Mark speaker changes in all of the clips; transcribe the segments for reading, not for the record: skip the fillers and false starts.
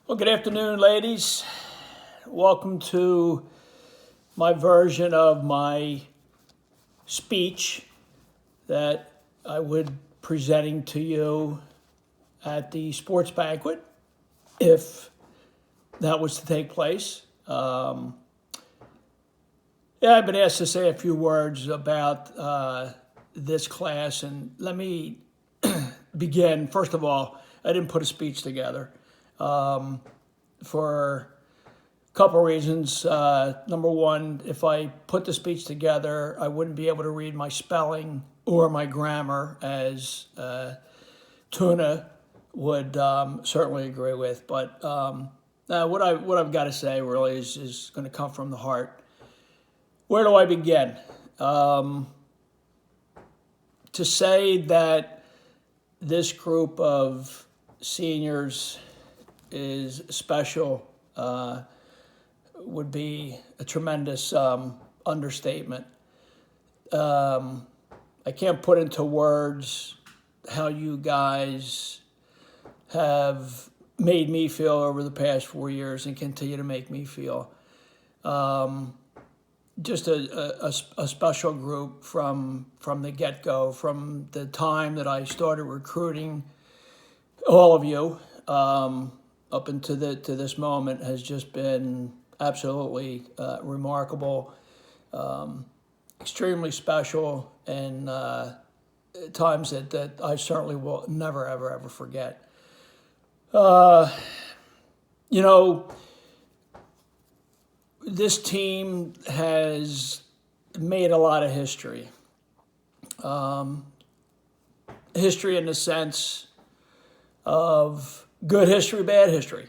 Speaker 1: Well, good afternoon, ladies. Welcome to my version of my speech that I would presenting to you at the sports banquet, if that was to take place. I've been asked to say a few words about this class, and let me begin. First of all, I didn't put a speech together for a couple of reasons. Number one, if I put the speech together, I wouldn't be able to read my spelling or my grammar, as Tuna would certainly agree with. But what I've got to say really is going to come from the heart. Where do I begin? To say that this group of seniors is special would be a tremendous understatement. I can't put into words how you guys have made me feel over the past 4 years and continue to make me feel. Just a special group from the get-go, from the time that I started recruiting all of you up into to this moment has just been absolutely remarkable, extremely special, and times that I certainly will never, ever forget. This team has made a lot of history. History in the sense of good history, bad history.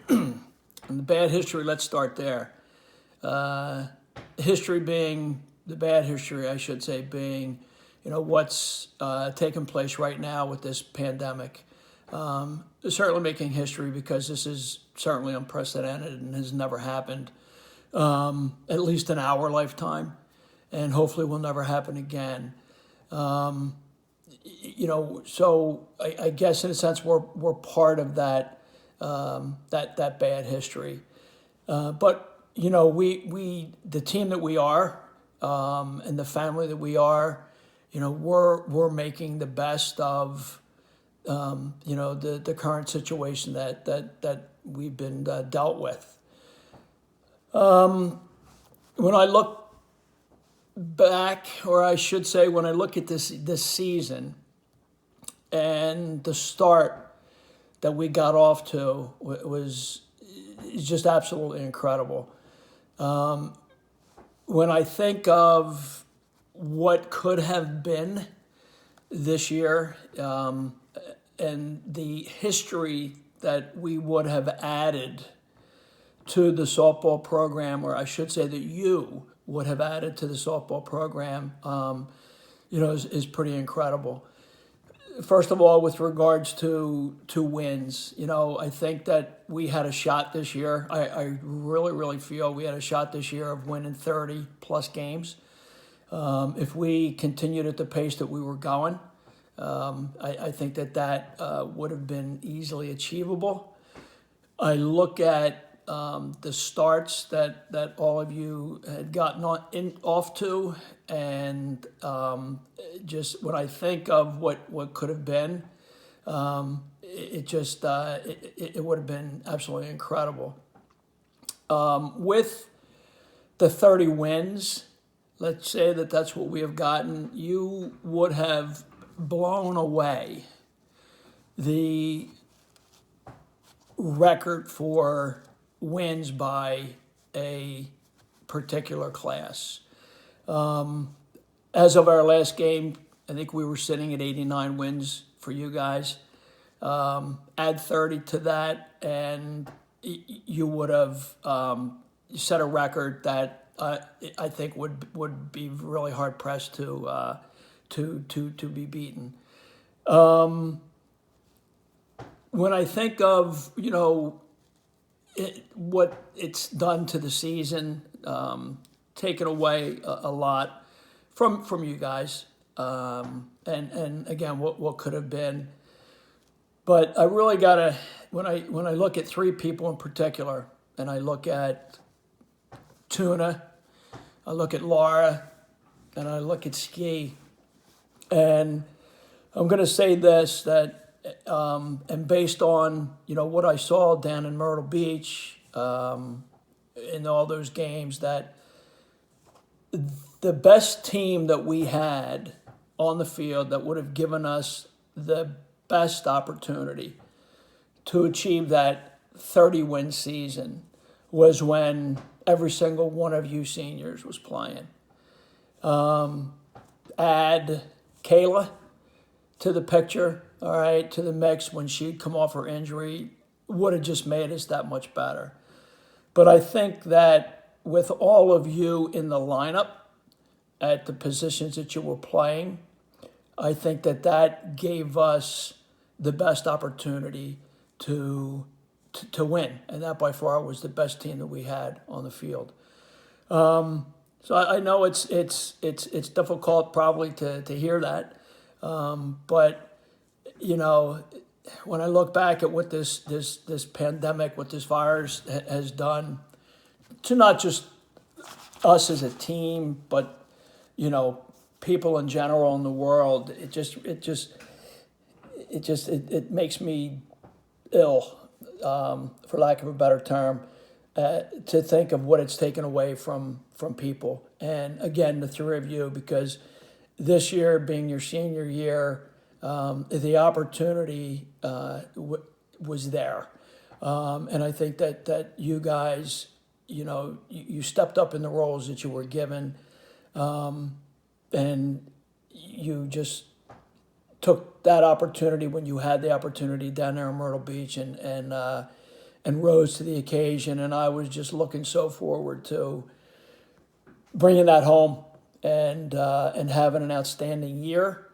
Speaker 1: And the bad history, let's start there. History being, the bad history, I should say, being, what's taking place right now with this pandemic. Certainly making history because this is certainly unprecedented and has never happened. At least in our lifetime, and hopefully will never happen again. So I guess in a sense we're part of that that bad history. But we the team that we are, and the family that we are, we're making the best of the current situation that we've been dealt with. When I look back, or I should say, when I look at this season and the start that we got off to was just absolutely incredible. When I think of what could have been this year, and the history that we would have added to the softball program, or I should say that you would have added to the softball program, is pretty incredible. First of all, with regards to wins, I think that we had a shot this year. I really feel we had a shot this year of winning 30 plus games. If we continued at the pace that we were going, I think that would have been easily achievable. I look at the starts that all of you had gotten off to, and just when I think of what could have been, it would have been absolutely incredible. With the 30 wins, let's say that's what we have gotten, you would have blown away the record for wins by a particular class. As of our last game, I think we were sitting at 89 wins for you guys. Add 30 to that, and you would have set a record that I think would be really hard pressed to be beaten. When I think of what it's done to the season, taken away a lot from you guys, and again what could have been. But I really gotta, when I look at three people in particular, and I look at Tuna, I look at Laura, and I look at Ski, and I'm gonna say this, that and based on what I saw down in Myrtle Beach, in all those games, that the best team that we had on the field that would have given us the best opportunity to achieve that 30-win season was when every single one of you seniors was playing. Add Kayla to the picture, all right, to the mix when she'd come off her injury, would have just made us that much better. But I think that with all of you in the lineup at the positions that you were playing, I think that gave us the best opportunity to win, and that by far was the best team that we had on the field. So I know it's difficult probably to hear that, but when I look back at what this pandemic, what this virus has done to not just us as a team, but people in general in the world, it makes me ill, for lack of a better term, to think of what it's taken away from people. And again, the three of you, because this year being your senior year, the opportunity was there, and I think that you guys, you stepped up in the roles that you were given, and you just took that opportunity when you had the opportunity down there in Myrtle Beach, and rose to the occasion. And I was just looking so forward to bringing that home and having an outstanding year,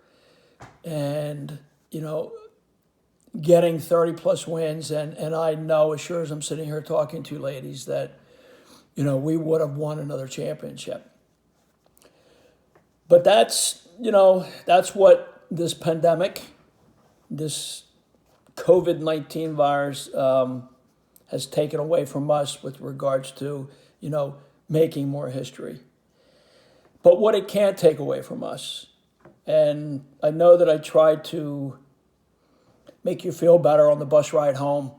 Speaker 1: and getting 30 plus wins. And I know, as sure as I'm sitting here talking to you ladies, that we would have won another championship. But that's what this pandemic, this COVID-19 virus, has taken away from us with regards to making more history. But what it can't take away from us, and I know that I tried to make you feel better on the bus ride home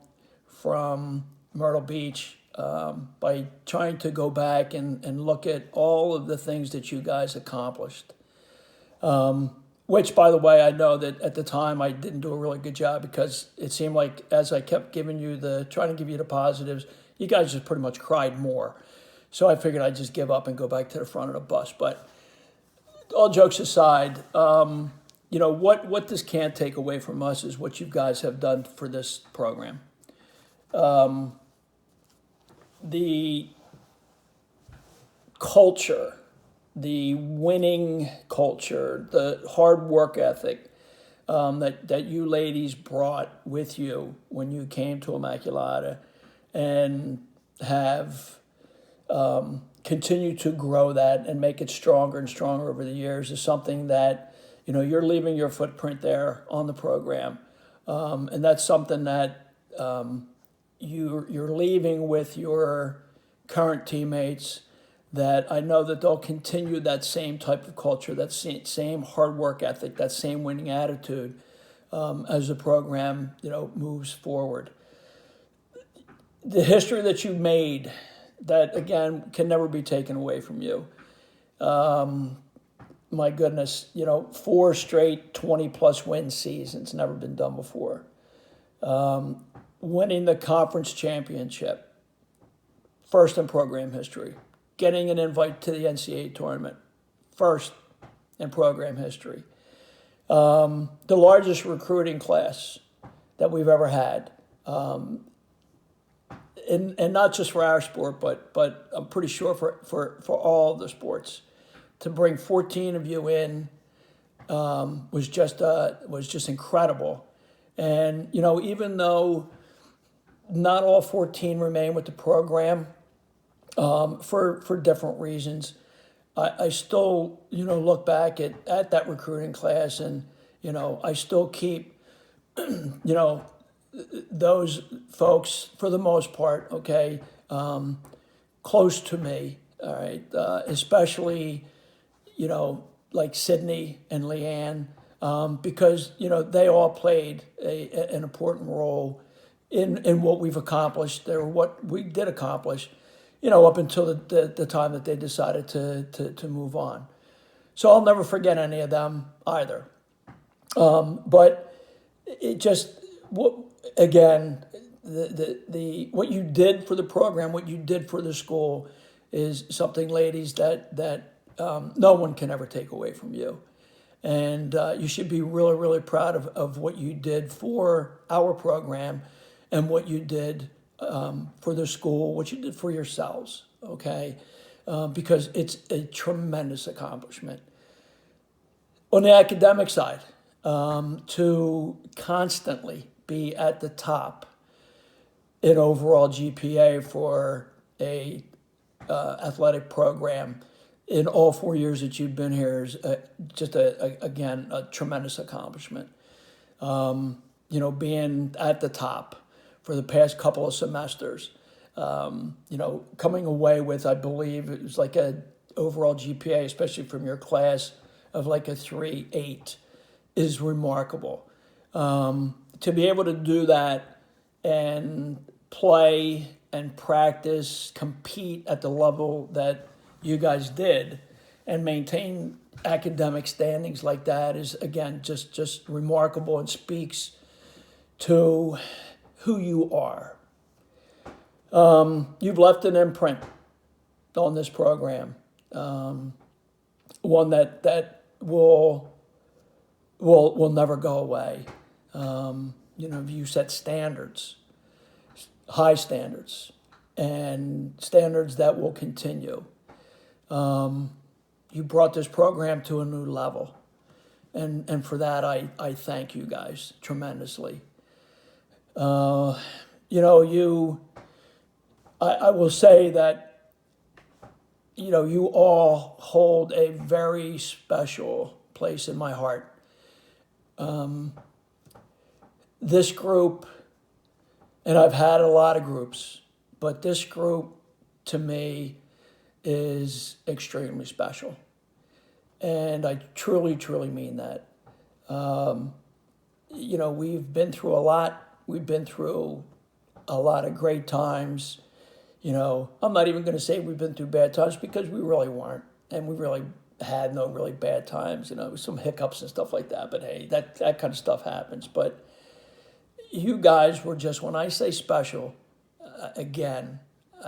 Speaker 1: from Myrtle Beach, by trying to go back and look at all of the things that you guys accomplished. Which, by the way, I know that at the time I didn't do a really good job, because it seemed like as I kept trying to give you the positives, you guys just pretty much cried more. So I figured I'd just give up and go back to the front of the bus. But all jokes aside, what this can't take away from us is what you guys have done for this program. The culture, the winning culture, the hard work ethic, that you ladies brought with you when you came to Immaculata, and have continued to grow that and make it stronger and stronger over the years, is something that you're leaving your footprint there on the program, and that's something that you're leaving with your current teammates, that I know that they'll continue that same type of culture, that same hard work ethic, that same winning attitude, as the program moves forward. The history that you made, that again can never be taken away from you. My goodness, 4 straight 20-plus win seasons, never been done before. Winning the conference championship, first in program history. Getting an invite to the NCAA tournament, first in program history. The largest recruiting class that we've ever had. And not just for our sport, but I'm pretty sure for all the sports. To bring 14 of you in was just incredible. And even though not all 14 remain with the program, for different reasons, I still look back at that recruiting class, and I still keep you know, those folks, for the most part, okay, close to me, all right, especially, like Sydney and Leanne, because, they all played an important role in what we've accomplished or what we did accomplish, up until the time that they decided to move on. So I'll never forget any of them either. But it just, again, the what you did for the program, what you did for the school, is something, ladies, that no one can ever take away from you, and you should be really, really proud of what you did for our program, and what you did for the school, what you did for yourselves. Okay, because it's a tremendous accomplishment. On the academic side, to constantly be at the top in overall GPA for a athletic program in all 4 years that you've been here is just again a tremendous accomplishment. Being at the top for the past couple of semesters, coming away with, I believe it was like a overall GPA, especially from your class, of like a 3.8 is remarkable. To be able to do that and play and practice, compete at the level that you guys did, and maintain academic standings like that is, again, just remarkable, and speaks to who you are. You've left an imprint on this program, one that will never go away. You set standards, high standards, and standards that will continue. You brought this program to a new level, and for that I thank you guys tremendously. I will say that you all hold a very special place in my heart. This group, and I've had a lot of groups, but this group to me is extremely special. And I truly, truly mean that. We've been through a lot. We've been through a lot of great times. I'm not even going to say we've been through bad times, because we really weren't. And we really had no really bad times, some hiccups and stuff like that. But hey, that kind of stuff happens. But you guys were just, when I say special, again,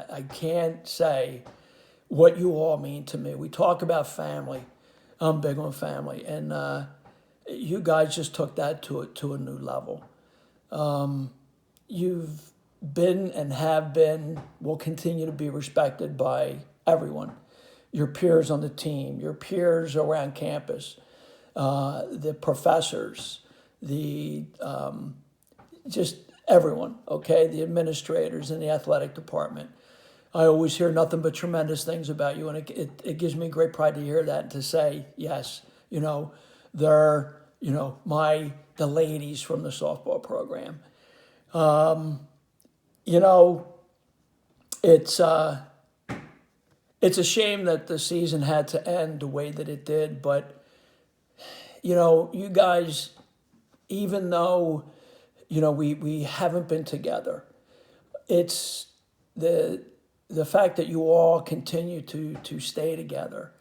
Speaker 1: I can't say what you all mean to me. We talk about family. I'm big on family. And you guys just took that to a new level. You've been and have been, will continue to be respected by everyone. Your peers on the team, your peers around campus, the professors, just everyone, okay? The administrators in the athletic department. I always hear nothing but tremendous things about you, and it gives me great pride to hear that and to say, yes, they're, the ladies from the softball program. It's a shame that the season had to end the way that it did, but, you guys, even though, we haven't been together, it's the fact that you all continue to stay together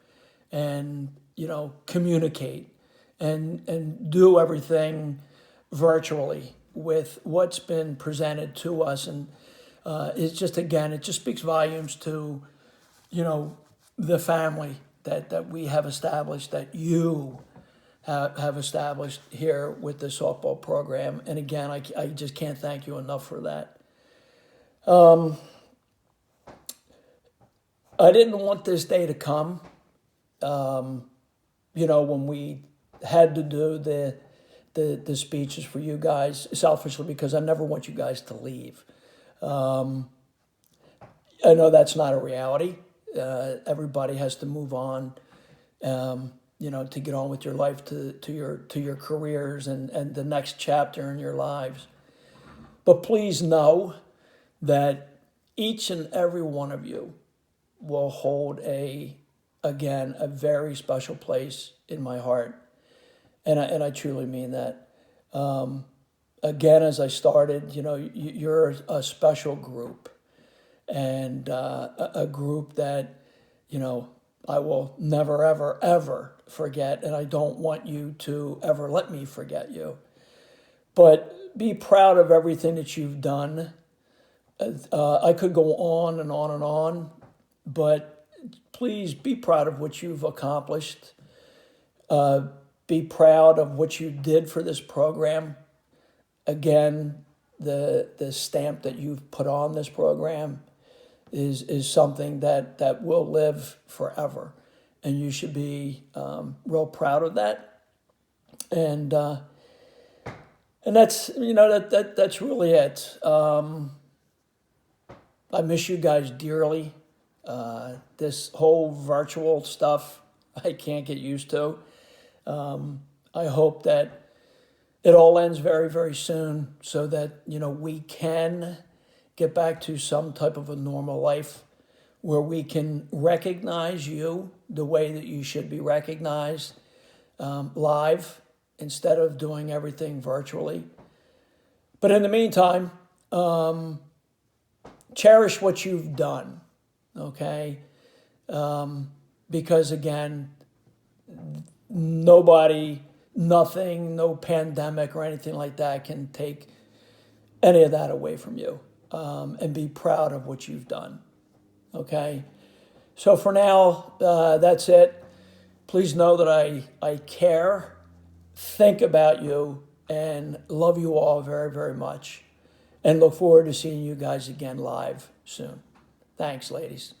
Speaker 1: and, communicate and do everything virtually with what's been presented to us. And it's just, again, it just speaks volumes to, the family that we have established, that you have established here with the softball program. And again, I just can't thank you enough for that. I didn't want this day to come, when we had to do the speeches for you guys, selfishly, because I never want you guys to leave. I know that's not a reality. Everybody has to move on. to get on with your life, to your careers and the next chapter in your lives. But please know that each and every one of you will hold again, a very special place in my heart. And I truly mean that. Again, as I started, you're a special group, and a group that, I will never, ever, ever forget, and I don't want you to ever let me forget you. But be proud of everything that you've done. I could go on and on and on, but please be proud of what you've accomplished. Be proud of what you did for this program. Again, the stamp that you've put on this program is something that will live forever, and you should be real proud of that. And that's that's really it. I miss you guys dearly. This whole virtual stuff I can't get used to. I hope that it all ends very, very soon, so that we can get back to some type of a normal life where we can recognize you the way that you should be recognized, live, instead of doing everything virtually. But in the meantime, cherish what you've done, okay? Because again, nobody, nothing, no pandemic or anything like that can take any of that away from you. And be proud of what you've done, okay? So for now, that's it. Please know that I care, think about you, and love you all very, very much. And look forward to seeing you guys again live soon. Thanks, ladies.